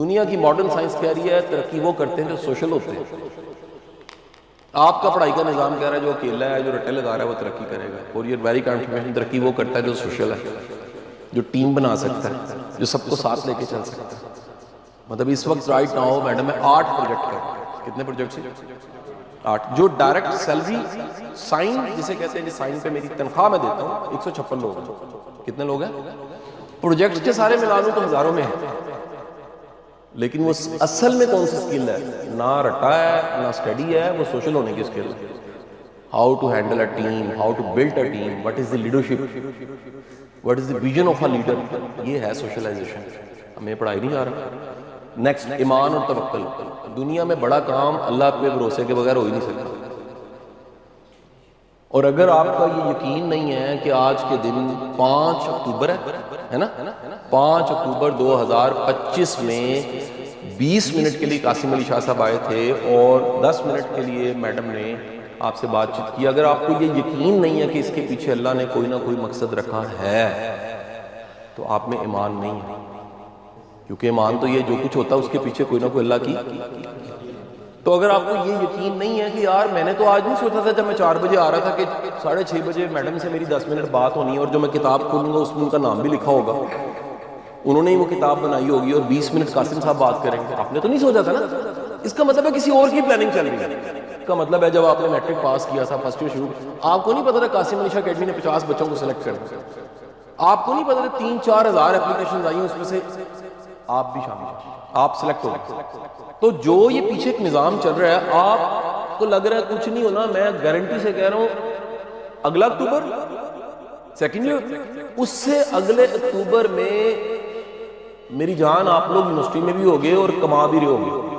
دنیا کی modern science کہہ رہی ہے ترقی وہ کرتے ہیں جو سوشل ہوتے ہیں. آپ کا پڑھائی کا نظام کہہ رہا ہے جو اکیلا ہے جو رٹے لگا رہا ہے وہ ترقی کرے گا. اور یہ ویری کنفرمیشن ترقی وہ کرتا ہے جو سوشل ہے، جو ٹیم بنا سکتا ہے، جو سب کو ساتھ لے کے چل سکتا ہے. مطلب اس وقت رائٹ ناؤ میڈم میں 8 پروجیکٹ کر رہا ہوں. کتنے پروجیکٹ سے؟ 8. جو ڈائریکٹ سیلری سائن جسے کہتے ہیں کہ سائن پہ میری تنخواہ میں دیتا ہوں 156 لوگ ہیں. کتنے لوگ ہیں؟ پروجیکٹ کے سارے ملا لوں تو ہزاروں میں ہیں. لیکن وہ اصل میں کون سی سکل ہے؟ نہ رٹا ہے نہ سٹڈی ہے، وہ سوشل ہونے کی سکل ہے. How to handle a team, how to build a team, what is the leadership, what is the vision of a leader. یہ ہے سوشلائزیشن. ہمیں پڑھائی نہیں جا رہا. نیکسٹ، ایمان اور توکل. دنیا میں بڑا کام اللہ پہ بھروسے کے بغیر ہو ہی نہیں سکتا. اور اگر آپ کا یہ یقین نہیں ہے کہ آج کے دن 5 اکتوبر ہے نا، 5 اکتوبر 2025 میں 20 منٹ کے لیے قاسم علی شاہ صاحب آئے تھے اور 10 منٹ کے لیے میڈم نے آپ سے بات چیت کی. اگر آپ کو یہ یقین نہیں ہے کہ اس کے پیچھے اللہ نے کوئی نہ کوئی مقصد رکھا ہے تو آپ میں ایمان نہیں ہے. کیونکہ ایمان تو یہ جو کچھ ہوتا ہے اس کے پیچھے کوئی نہ کوئی اللہ کی. تو اگر آپ کو یہ یقین نہیں ہے کہ یار میں نے تو آج نہیں سوچا تھا جب میں 4 بجے آ رہا تھا کہ 6:30 بجے میڈم سے میری 10 منٹ بات ہونی ہے اور جو میں کتاب کھولوں گا اس میں ان کا نام بھی لکھا ہوگا، انہوں نے ہی وہ کتاب بنائی ہوگی اور 20 منٹ قاسم صاحب بات کریں گے. آپ نے تو نہیں سوچا تھا نا. اس کا مطلب ہے کسی اور کی پلاننگ چل رہی ہے. اس کا مطلب ہے جب آپ نے میٹرک پاس کیا تھا فرسٹ ایئر شروع، آپ کو نہیں پتا تھا قاسم علی شاہ اکیڈمی نے 50 بچوں کو سلیکٹ کرنا. آپ کو نہیں پتا تھا 3-4 ہزار اپلیکیشن آئی ہیں، اس میں سے آپ بھی شامل ہیں، آپ سلیکٹ ہو گئے. تو جو یہ پیچھے ایک نظام چل رہا ہے، آپ کو لگ رہا ہے کچھ نہیں ہونا. میں گارنٹی سے کہہ رہا ہوں اگلا اکتوبر سیکنڈ ایئر، اس سے اگلے اکتوبر میں میری جان آپ لوگ یونیورسٹی میں بھی ہوگے اور کما بھی رہے ہوگے.